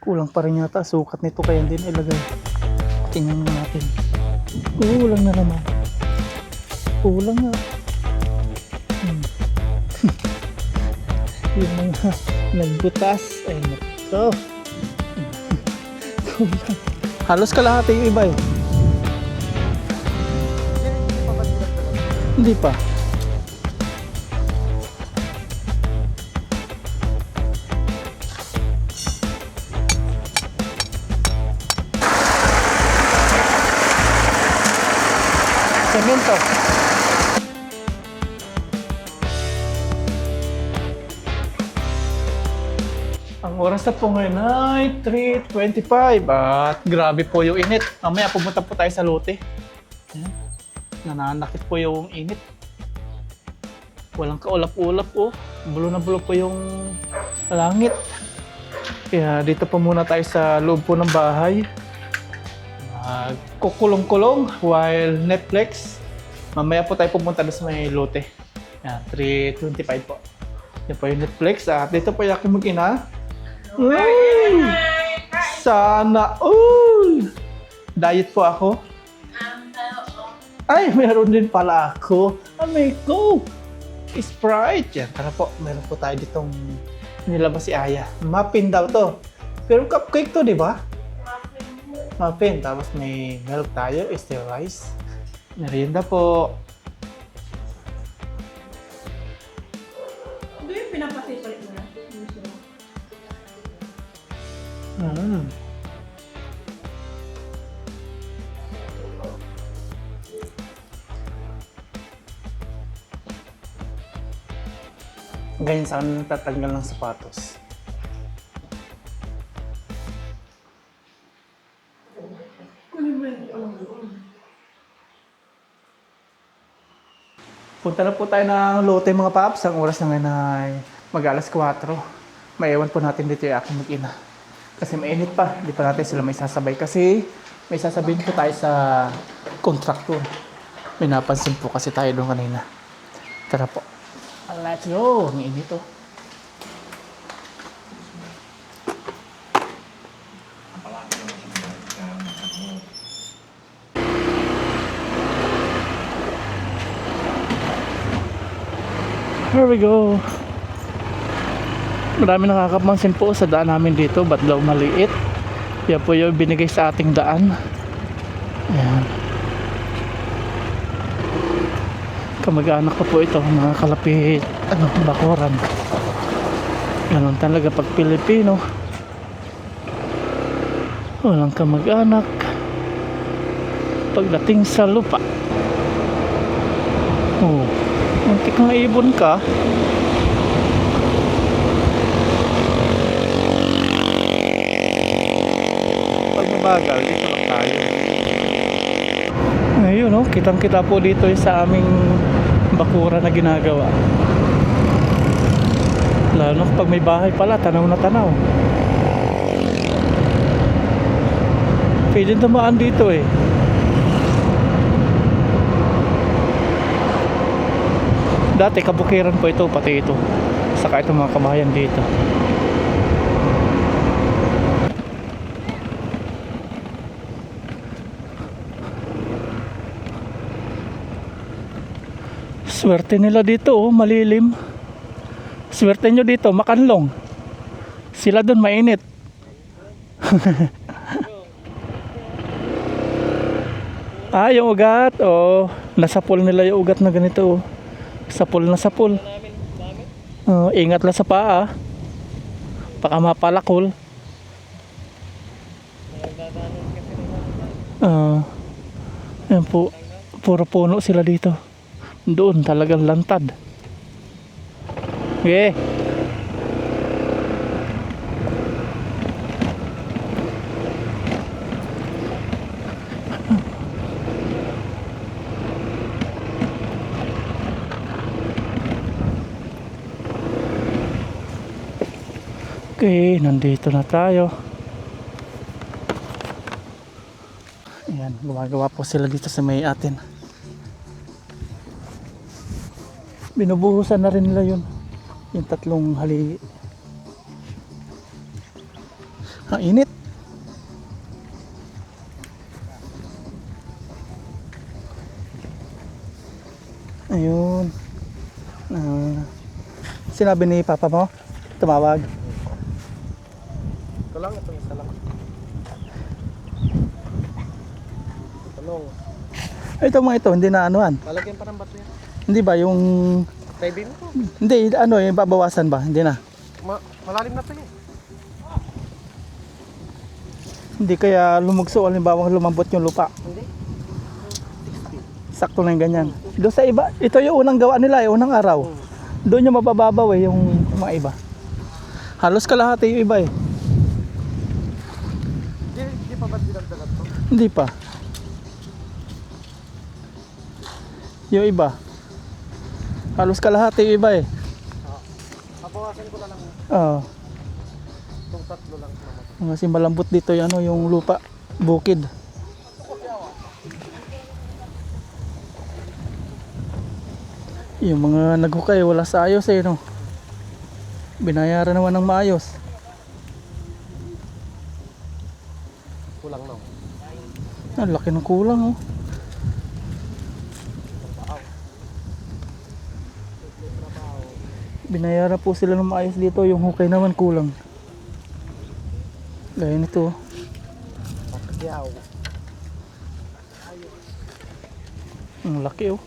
Kulang pa rin yata sukat nito kaya hindi na ilagay. Tingnan natin. Kulang na naman. Kulang na. Yung mga nagbutas ay nako. Kulang. Halos kalahati yung iba eh. Hindi pa. Semento. Ang oras na po ngayon ay 3:25 at grabe po yung init. Mamaya pumunta po tayo sa lote. Ayan. Nananakit po yung init. Walang kaulap-ulap po. Bulo na bulo po yung langit. Kaya dito po muna tayo sa loob po ng bahay. Kukulong-kulong while Netflix. Mamaya po tayo pumunta doon sa may lote. Yan, 3:25 po. Yan po yung Netflix. At dito po yung aking mag-ina. Uy! Sana all! Diet po ako. Ay, meron din pala ako. May Coke! Sprite. Yan, tara po. Meron po tayo ditong nilabas si Aya. Muffin daw to. Pero cupcake to, di ba? Muffin. Tapos may milk tayo. Still rice. Merienda po. Ito yung pinapasipalit mo na? Ganyan sa kanila tatanggal ng sapatos. Punta na po tayo ng lote mga paps. Ang oras na ngayon ay mag-alas 4. Maiwan po natin dito yung aking mag-ina. Kasi mainit pa. Hindi pa natin sila may sasabay. Kasi may sasabihin po tayo sa contractor. May napansin po kasi tayo doon kanina. Tara po. Let's go! Ang init oh. Here we go. Marami nakakapansin po sa daan namin dito. Ba't daw maliit? Yan po yung binigay sa ating daan. Ayan. Kamag-anak ko po ito. Mga kalapit bakuran. Ganon talaga pag Pilipino. Walang kamag-anak. Pagdating sa lupa. Oh. Muntik na ibon ka. Pag mabagal, dito lang tayo. Ayun oh, kitang-kita po dito sa aming bakura na ginagawa. Lalo pag may bahay pala, tanaw na tanaw. Pwede dumaan dito eh. Dati kabukiran po ito, pati ito. Saka itong mga kabahayan dito. Swerte nila dito oh, malilim. Swerte nyo dito, makanlong. Sila doon mainit. Yung ugat. Oh, nasa pool nila yung ugat na ganito oh. Sapul na sapul. Ingat lang sa paa. Baka mapalakol. Ayan po. Puro puno sila dito. Doon talagang lantad. Okay. Okay, nandito na tayo. Ayan, gumagawa po sila dito sa may atin. Binubuhusan na rin nila yun. Yung tatlong haligi. Ang Mainit. Ayun. Sinabi ni Papa mo, tumawag. Ito lang, itong isa lang. Tanong, Ito mga ito, hindi na anuan. lalagyan pa ng bato yan. Hindi ba yung... Taibin mo to. Hindi, ano, yung babawasan ba? Hindi na. Malalim na to eh. Hindi kaya lumugso, halimbawa lumambot yung lupa. Hindi. Sakto na yung ganyan. Doon sa iba, ito yung unang gawa nila, yung unang araw. Doon yung mabababaw eh, yung mga iba. Halos kalahati yung iba eh. Hindi pa ba't dinagdagan to? Hindi pa. Yung iba. Halos kalahati yung iba eh. Pabawasan ko na lang. Oo. Itong tatlo lang naman. Kasi malambot dito yung, ano, yung lupa. Bukid. Yung mga naghukay, wala sa ayos eh, no? Binayaran naman ng maayos. Kulang no. Ang laki ng kulang, oh. Binayaran po sila ng maayos dito, yung hukay naman kulang. Gaya nito, oh. Pagkyaw. Ang laki, oh.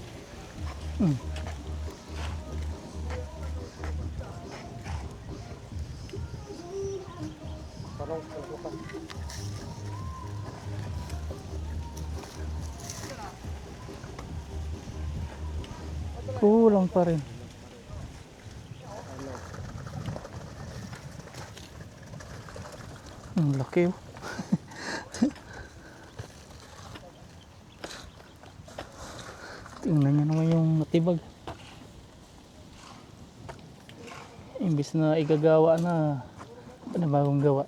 Tanong, tanong pa. Kulang pa rin. Ang laki, oh. Tingnan nyo naman yung natibag. Imbis na igagawa na, panibagong gawa.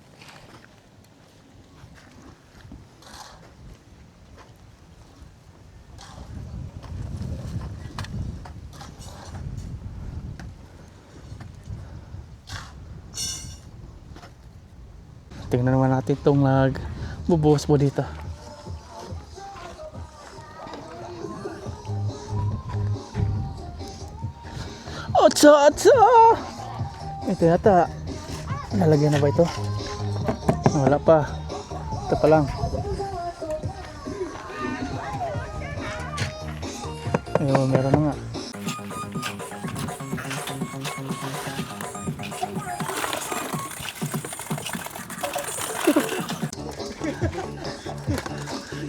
Tingnan naman natin itong bubuhos po dito. Atsa! Atsa! Ito yata. Nalagyan na ba ito? Wala pa. Ito pa lang. Ayun, meron na nga.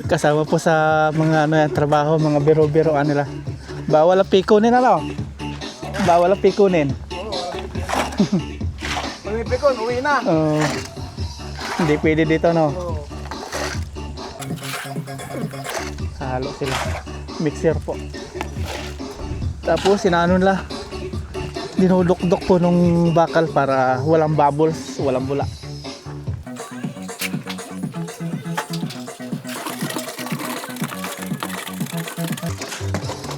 Kasama po sa mga ano yan, trabaho, mga biro-biroan nila. Bawal ang pikunin, ano? Bawal ang pikunin. Pumipikon, uwi na. Hindi pwede dito, no? Oo. Halo sila. Mixer po. Tapos sinano nila, dinudok-dok po nung bakal para walang bubbles, walang bula.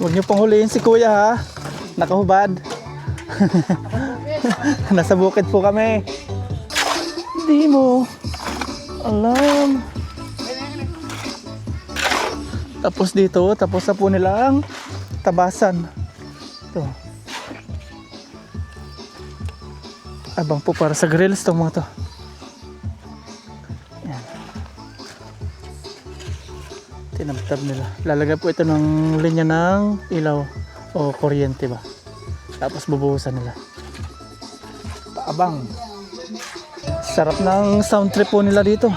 Huwag niyo pong huliin si kuya, ha? Nakahubad. Nasa bukid po kami. Hindi mo alam. Tapos dito, tapos na po nilang tabasan. Ito. Abang po para sa grills itong mga to. Yan. Tinabtab nila. Lalagay po ito ng linya ng ilaw o kuryente ba. Tapos bubuhusan nila. Paabang. Sarap ng sound trip po nila dito.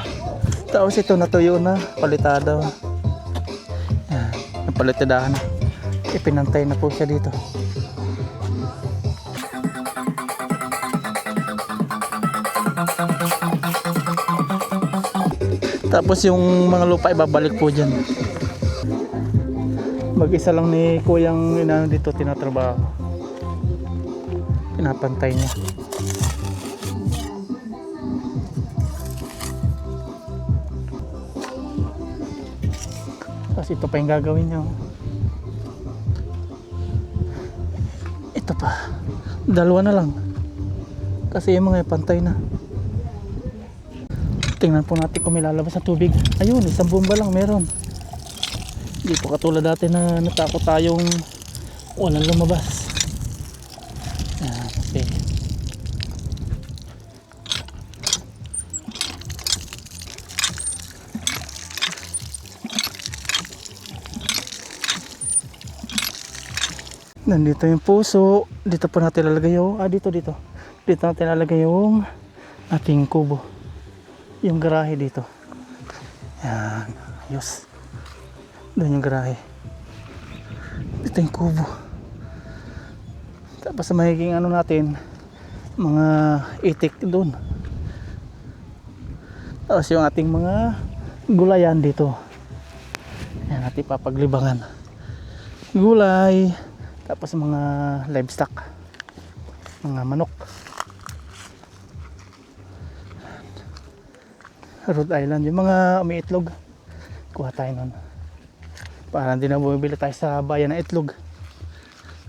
Tapos ito natuyo na, palitado. Yan, napalitadahan na. Ipinantay na po siya dito. Tapos yung mga lupa ibabalik po dyan. Mag-isa lang ni kuyang inano dito tinatrabaho. Pinapantay niya. Tapos ito pa yung gagawin niya. Ito pa. Dalawa na lang. Kasi yung mga pantay na. Tingnan po natin kung may lalabas na tubig. Ayun, isang bomba lang meron. Hindi po katulad dati na natakot tayong walang lumabas. Yan, okay. Nandito yung puso. Dito po natin lalagay yung dito natin lalagay yung ating kubo, yung garahe dito. Yan, ayos. Doon yung garahe, dito yung kubo. Tapos sa magiging ano natin, mga itik doon. Tapos yung ating mga gulayan dito, yan natin papaglibangan, gulay. Tapos mga livestock, mga manok. Rhode Island, yung mga umiitlog, kuha tayo nun para hindi na bumibili tayo sa bayan ng itlog,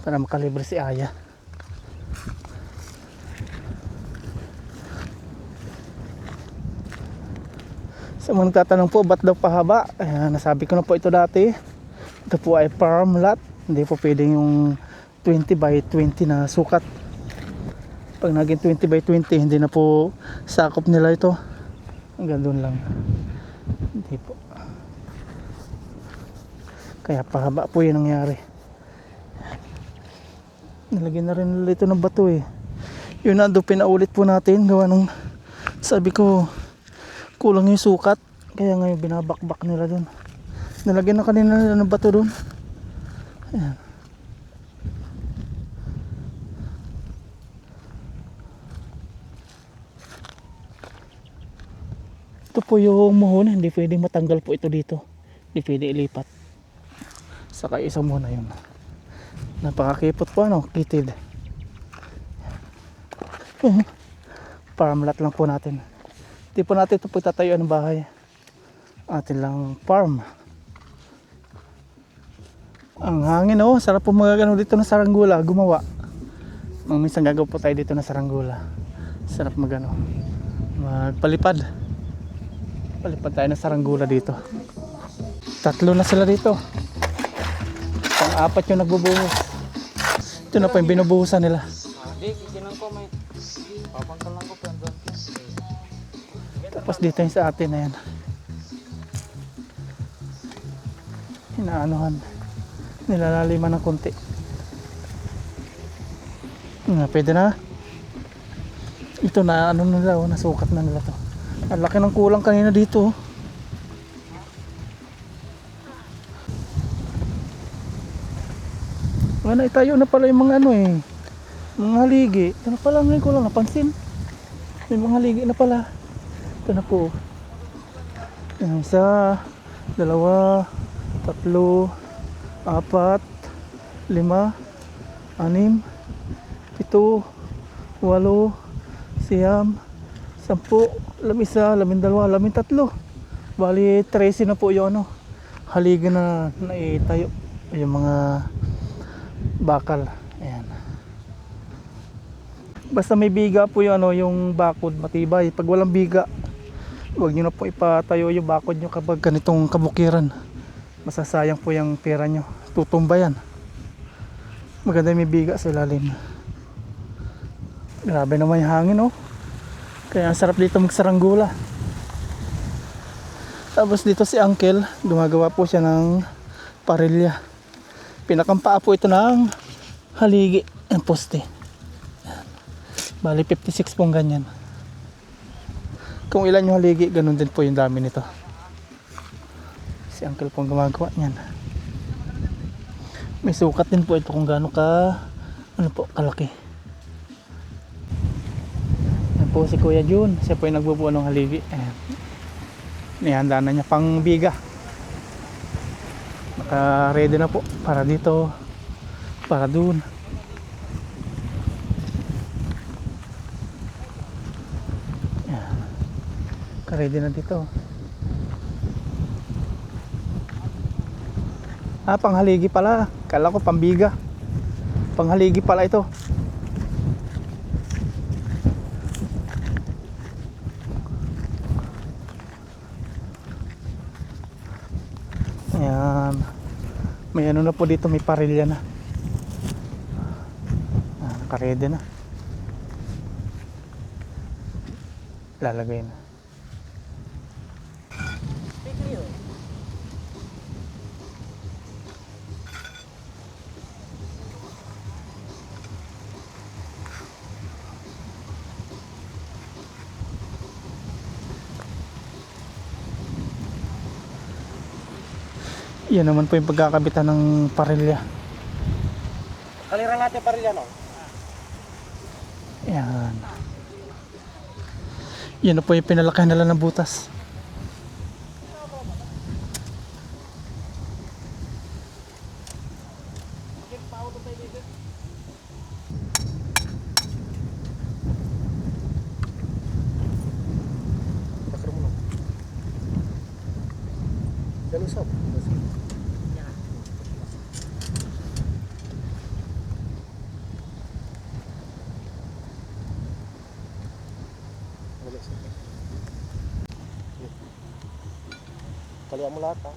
para makalibre si Aya. Sa mga nagtatanong po ba't daw pahaba, nasabi ko na po ito dati, ito po ay farm lot. Hindi po pwedeng yung 20 by 20 na sukat. Pag naging 20 by 20, hindi na po sakop nila ito. Hanggang doon lang. Hindi po. Kaya pahaba po yung nangyari. Nalagyan na rin nila ito ng bato eh. Yun na, doon pinaulit po natin. Gawa ng, sabi ko, kulang yung sukat. Kaya ngayon binabakbak nila doon. Nalagyan na kanina nila ng bato doon. Ayan. Ito po yung muhon, hindi pwedeng matanggal po ito dito. Hindi pwede ilipat. Saka isang muhon na yun. Napakakipot po ano, kitid. Farm lot lang po natin. Hindi po natin ito pagtatayuan ng bahay. Atin lang farm. Ang hangin oh, sarap po magagano dito na saranggola, gumawa. Minsan gagawa po tayo dito na saranggola. Sarap magano, magpalipad. Palipad tayo ng saranggola dito. 3 na sila dito. Pang-4 yung nagbubuhos. Ito na po yung binubuhusan nila. Hindi, kikinan ko may papangkal lang ko pero doon. Tapos dito yung sa atin na yan. Hinaanuhan. Nilalaliman ng konti. Pwede na. Ito na ano nila oh, nasukat na nila to. Ang laki ng kulang kanina dito oh. Ano, itayo na pala yung mga ano eh, mga haligi. Ito na pala, ngayon ko lang napansin. May mga haligi na pala. Ito na po. Yung 1, 2, 3, 4, 5, 6, 7, 8, 9, 10, 11, 12, bali 13 na po yung ano, haligi na naitayo. Yung mga bakal. Ayan. Basta may biga po yung ano, yung bakod matibay. Pag walang biga, huwag nyo na po ipatayo yung bakod nyo kapag ganitong kabukiran. Masasayang po yung pera nyo. Tutumba yan. Maganda may biga sa ilalim. Grabe naman yung hangin oh. Kaya ang sarap dito magsaranggola. Tapos dito si Uncle, gumagawa po siya ng parilya. Pinakampaa po ito ng haligi ng poste. Bali 56 pong ganyan. Kung ilan yung haligi, ganun din po yung dami nito. Si Uncle pong gumagawa niyan. May sukat din po ito kung gaano ka ano po, kalaki. Yan po si Kuya Jun. Siya po yung nagbubuo ng haligi. Ayan. Nihanda na niya pang biga. Naka ready na po para dito, para dun. Ayan. Naka ready na dito. Panghaligi pala. Kala ko pambiga. Panghaligi pala ito. May ano na po dito, may parilya na. Nakaredy na. Lalagay na. Yan naman po yung pagkakabitan ng parilya. Kaliran natin parilya, no? Yan. Yan na po yung pinalakihan nila ng butas. Kalian mo lahat, ha?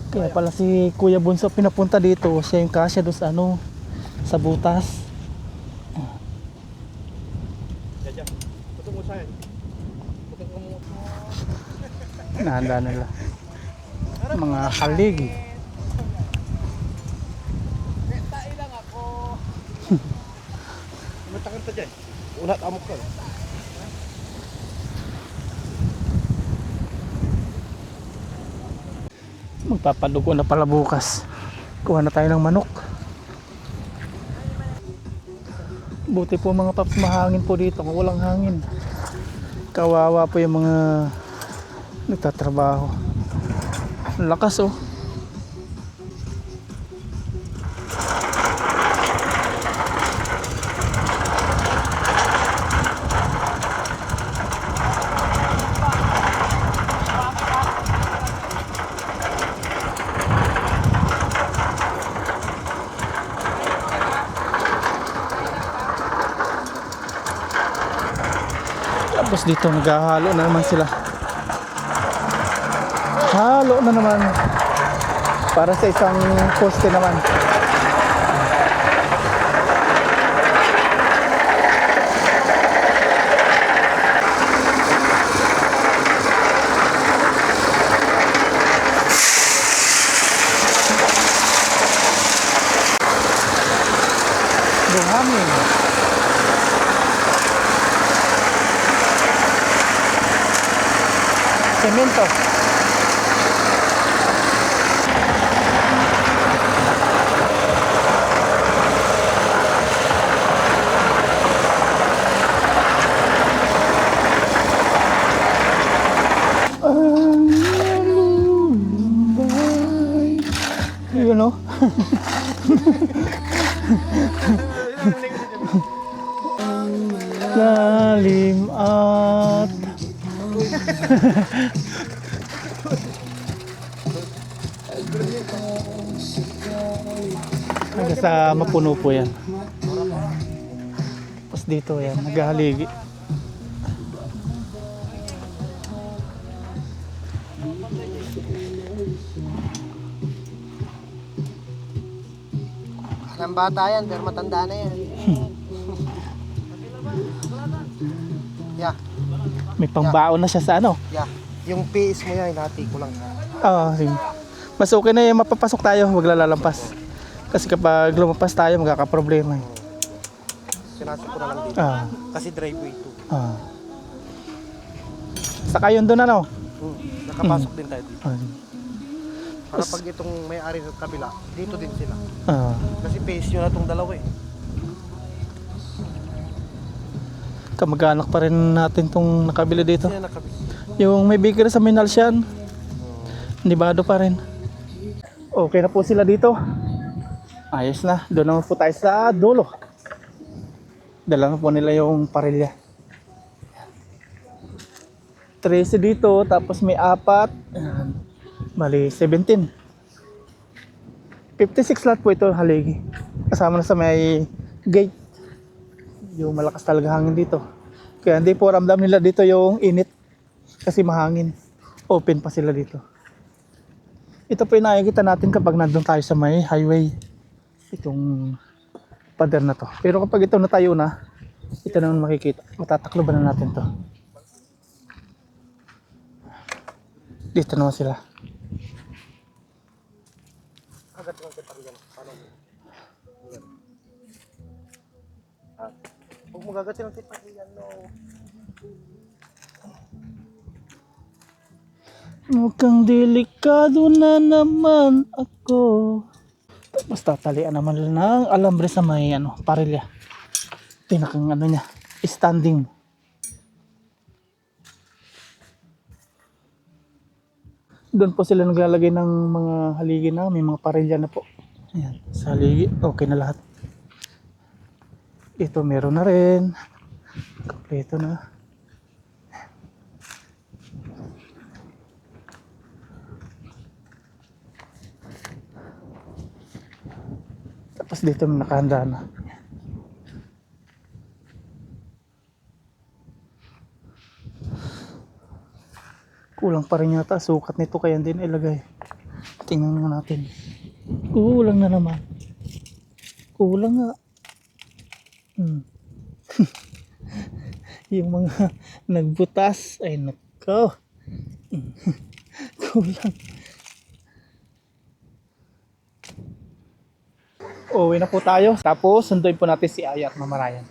Kaya pala si Kuya Bunso pinapunta dito, siya yung kasya doon sa ano, sa butas. Diyan. Putok mo sa'yo. Putok mo mo. Nahanda nila. Mga haligi. Mentai lang ako. Matakan pa dyan. Ulat amok ka. Magpapadugo na pala bukas. Kuha na tayo ng manok. Buti po mga paps, mahangin po dito. Kung walang hangin, kawawa po yung mga nagtatrabaho. Ang lakas oh. Tapos dito naghahalo na naman sila. Halo na naman para sa isang poste naman. Buhangin. Semento. You know? Lalim at hanggang sa mapuno po yan. Tapos dito yan, naghahaligi. Ang bata yan, pero matanda na yan. Yeah, May pangbaon na siya sa ano. yeah. Yung PS mo yan, hinati ko lang. Oo, sige. Mas okay na yung mapapasok tayo, wag lalalampas. Kasi kapag lumampas tayo, magkakaproblema. Sinasok ko na lang dito. Ah, Kasi driveway 2. ah. Saka yun doon ano? Nakapasok din tayo dito. Ah, Para pag itong may-ari sa kabila, dito din sila. ah. Kasi PS nyo na itong dalawa eh. Kamag-anak pa rin natin tong nakabili dito. Kasi yan nakabila. Yung may bakery sa Minalsian, nibado pa rin. Okay na po sila dito. Ayos na. Doon naman po tayo sa dulo. Dala na po nila yung parilya. 13 dito, tapos may 4. Bali, 17. 56 lahat po ito, haligi. Kasama na sa may gate. Yung malakas talaga hangin dito. Kaya hindi po ramdam nila dito yung init. Kasi mahangin. Open pa sila dito. Ito po yung nakikita natin kapag nandun tayo sa may highway. Itong pader na to. Pero kapag ito natayo na, ito naman makikita. Matatakloban na natin to. Dito naman sila. Huwag magagatin ng tipa yan, no. Mukhang delikado na naman ako. Tapos tatalian naman nila ng alambre sa may parilya. Pinakang niya, standing. Doon po sila naglalagay ng mga haligi na, may mga parilya na po. Ayan, sa haligi, okay na lahat. Ito meron na rin. Kompleto na. Tapos dito nakahanda na. Kulang pa rin yata. Sukat nito kaya din ilagay. Tingnan nga natin. Kulang na naman. Kulang nga. Yung mga nagbutas ay nako. Kulang. Uwi na po tayo. Tapos sunduin po natin si Aya at Mama Ryan.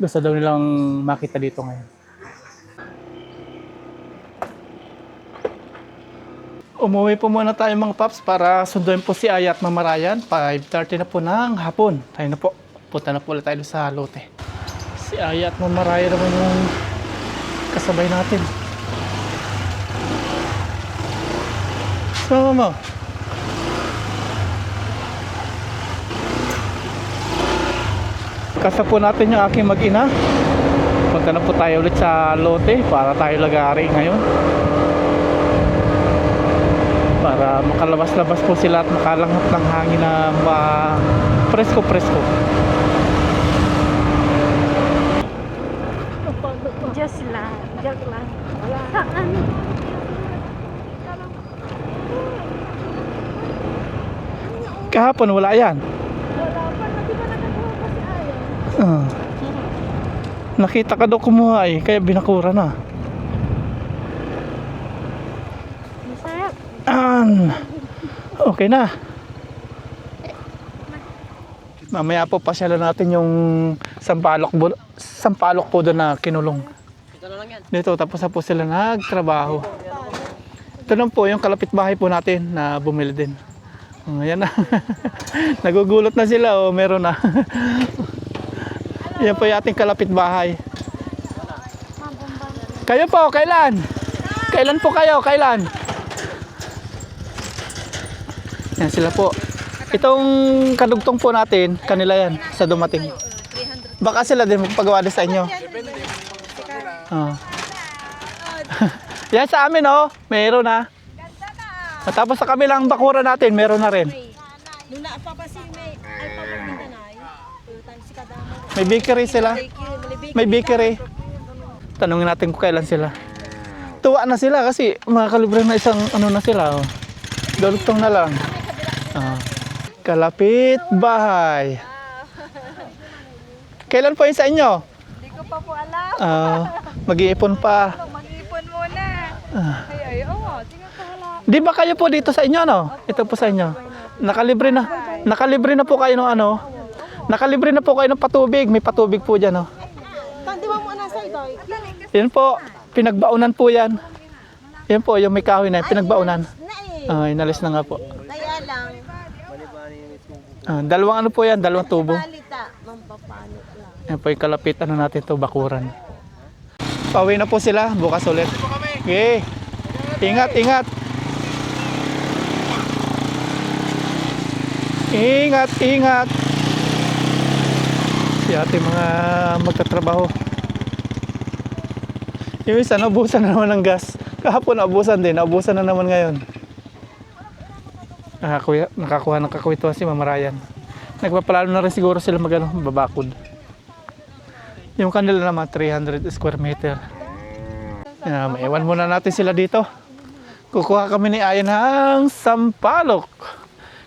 Gusto daw nilang makita dito ngayon. Umuwi po muna tayo mga paps para sunduin po si Aya at Mama Ryan. 5:30 na po ng hapon. Tayo na po. Punta na po ulit tayo sa lote. Si Aya at Mama Ryan naman yung kasabay natin. Sama mo. Kasa po natin yung aking mag-ina. Punta na po tayo ulit sa lote para tayo lagari ngayon. Para makalabas-labas po sila at makalanghap ng hangin na presko-presko. Just lang, joke lang. Saan? Kahapon wala yan. Wala pa, di ba nakakuha pa si Ayan? Nakita ka daw kumuha eh, kaya binakura na. Masarap. Okay na. Mamaya po pasyalan natin yung sampalok po doon na kinulong. Ito na lang yan. Dito, tapos na po sila nagtrabaho. Ito lang po yung kalapit bahay po natin na bumili din. Ayan na. Nagugulot na sila, oh, meron na. Yan po yung ating kalapit bahay. Kayo po, kailan? Kailan po kayo? Kailan? Yan sila po. Itong kadugtong po natin, kanila yan, sa dumating. Baka sila din magpagawa din sa inyo. Oh. Yan sa amin, oh. Meron na. Tapos sa kabilang bakura natin, meron na rin. Nuna pa pa si May. Ay, papapunta na ay. Si Kadamo. May bakery sila. May bakery. Tanungin natin kung kailan sila. Tuwa na sila kasi makakalibre na isang na sila. Oh. Dulutong na lang. Kalapit bahay. Kailan po yun sa inyo? Hindi ko pa po alam. Mag-iipon pa. Mag-ipon muna. Ay, oo. Tingnan ko wala. Di ba kayo po dito sa inyo, no? Ito po sa inyo. Nakalibre na. Nakalibre na po kayo ng Nakalibre na po kayo ng patubig. May patubig po dyan, no? Di ba mo nasa ito? Yan po. Pinagbaonan po yan. Yan po, yung may kahoy na yan. Pinagbaonan. Inalis na nga po. Kaya lang. Dalawang po yan. Dalawang tubo. Balita. Mampapanit lang. Yan po yung kalapit natin to bakuran. Pauwi na po sila. Bukas ulit. Okay. Ingat, ingat. Ingat, ingat. Si ating mga magtatrabaho. Yung isa, naubusan na naman ng gas. Kahapon naubusan din. Naubusan na naman ngayon. Nakakuha ng kakawituan si Mama Ryan. Nagpapalalo na rin siguro sila babakod. Yung kanila naman 300 square meter. Maiwan muna natin sila dito. Kukuha kami ni Aya ng sampalok.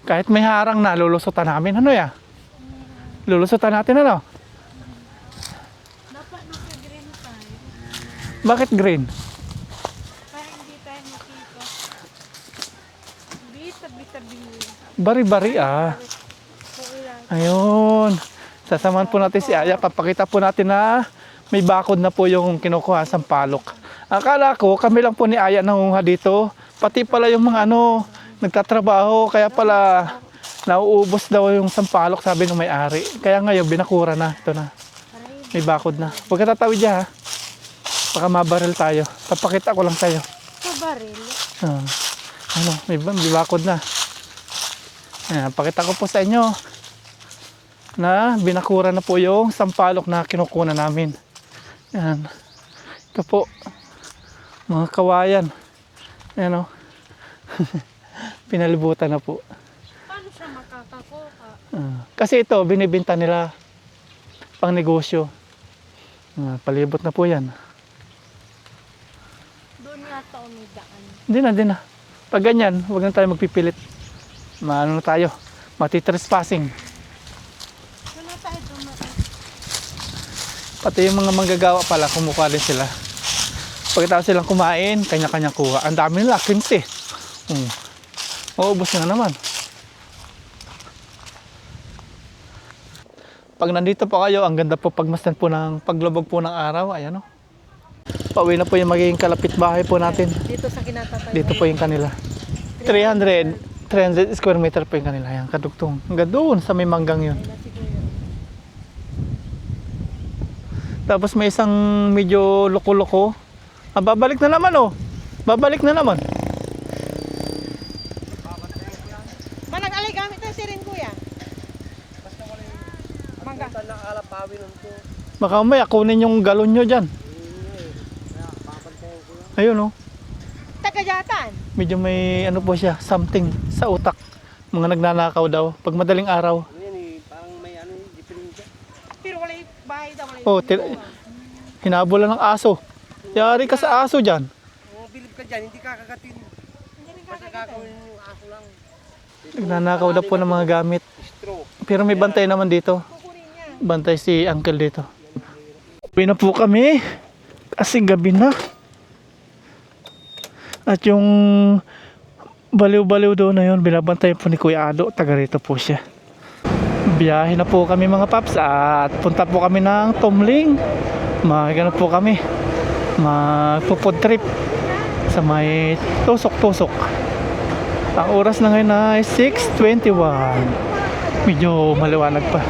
Kahit may harang na, lulusutan namin. Ano ya? Lulusutan natin ano? Dapat naka-green tayo. Bakit green? Para hindi tayo makita. Tabi-tabi. Bari-bari ah. Paulan. Ayun. Sasamahan po natin si Aya. Papakita po natin na may bakod na po yung kinukuha sa palok. Akala ko kami lang po ni Aya nangunguha dito. Pati pala yung mga nagtatrabaho. Kaya pala nauubos daw yung sampalok, sabi ng may-ari. Kaya ngayon binakura na. Ito na. May bakod na. Huwag ka tatawid dyan ha. Baka mabaril tayo. Papakita ko lang sa'yo. Sa baril. May bakod na. Ayan, pakita ko po sa inyo na binakura na po yung sampalok na kinukuna namin. Ayan. Ito po. Mga kawayan. Ayan o. Pinalibutan na po. Paano siya makakakuha? Kasi ito, binibinta nila pang negosyo. Palibot na po yan. Doon yata umidaan. Hindi na. Pag ganyan, huwag na tayo magpipilit. Maano na tayo. Matitrespassing. Doon na tayo dumaan. Pati yung mga manggagawa pala, kumukuha din sila. Pagkatapos silang kumain, kanya-kanya kuha. Ang dami nila, 15. Maubos na naman. Pag nandito po kayo, ang ganda po pagmasdan po ng paglubog po ng araw. Ayan o. Pauwi na po yung magiging kalapit bahay po natin. Dito sa kinatatayo. Dito po yung kanila. 300 square meter po yung kanila. Ayan, kadugtong. Hanggang doon sa may manggang yun. Tapos may isang medyo loko-loko. Babalik na naman oh. Babalik na naman. Manang alay gamit tayo si rin kuya. Mangga. Baka may kunin yung galon nyo dyan. Ayun oh. Tagajatan. Medyo may ano po siya, something sa utak. Mga nagnanakaw daw. Pag madaling araw. Parang may diferensya. Pero wala yung bahay daw. Oh, hinabolan ng aso. Yari ka sa aso dyan. Bilib ka dyan, hindi kakagatin. Hindi rin Basta kakagatan. gagawin yung aso lang. Nagnanakaw daw po ng mga gamit. Straw. Pero may bantay naman dito. Kukunin niya. Bantay si uncle dito. Uwi na po kami. Kasi gabi na. At yung baliw-baliw doon na yun, binabantay po ni Kuya Ado. Taga rito po siya. Biyahe na po kami mga paps. At punta po kami ng Tumling. Magano po kami. Magpo-food trip sa may tusok-tusok. Ang oras na ngayon ay 6:21. Medyo maliwanag pa.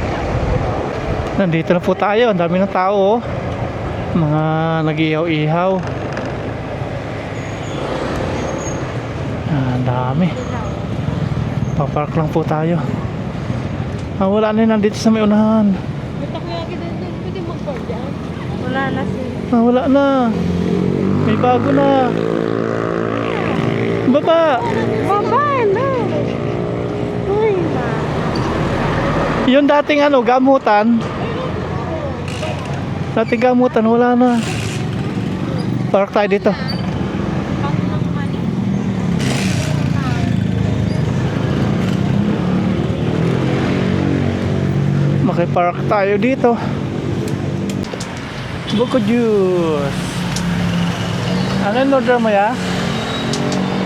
Nandito na po tayo. Ang dami ng tao. Mga nag-ihaw-ihaw. Ang dami. Papark lang po tayo. Wala na yun nandito sa may unahan. Buta ko yung kita doon. Pwede mag-call dyan. Wala na siya. Wala na. May bago na. Baba. Baba na. Uy na. Yung dating gamutan. Dating gamutan, wala na. Park tayo dito. Makipark tayo dito. Buko juice. Ano order mo ya?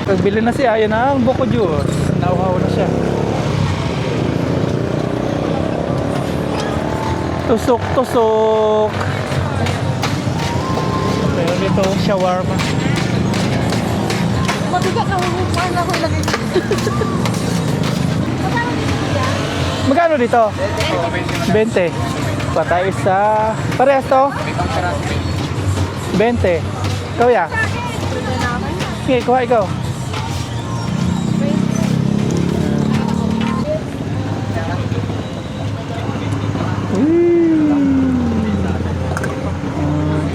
Pagbili na si Aya ng buko juice. Nauhaw na siya. Tusok-tusok. Meron dito shawarma. Mabigat na humupuan ako ilagay. Magkano dito? 20. Patay isa. Parehas to? 20. Ikaw ya? Sige, kuha ikaw.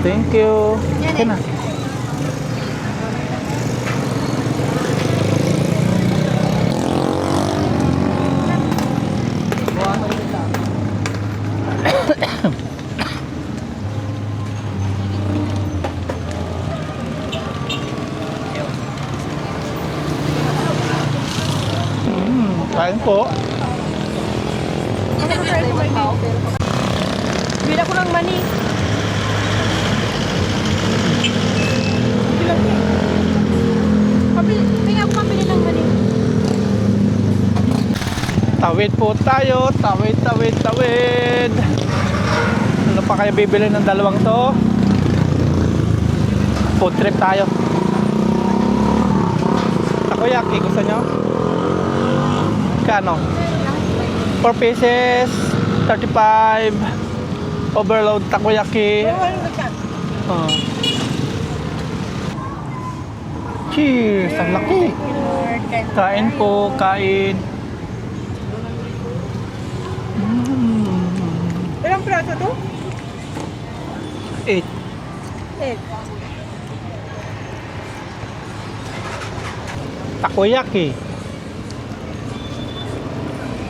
Thank you. Okay na. Kain po. Bila ko ng mani. Tingnan ko pabili ng mani. Tawid po tayo. Tawid, tawid, tawid. Ano pa kayo bibili ng dalawang to? Food trip tayo. Takoyaki, gusto nyo? Kano? 4 pieces, 35. Overload takoyaki. Oh. Cheers! Ang laki. Kain po, kain. Ilang prato to? 8. 8. Takoyaki.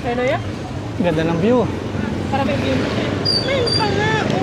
Ano yan? Ganda ng view. Para may view. Ayun ka nga.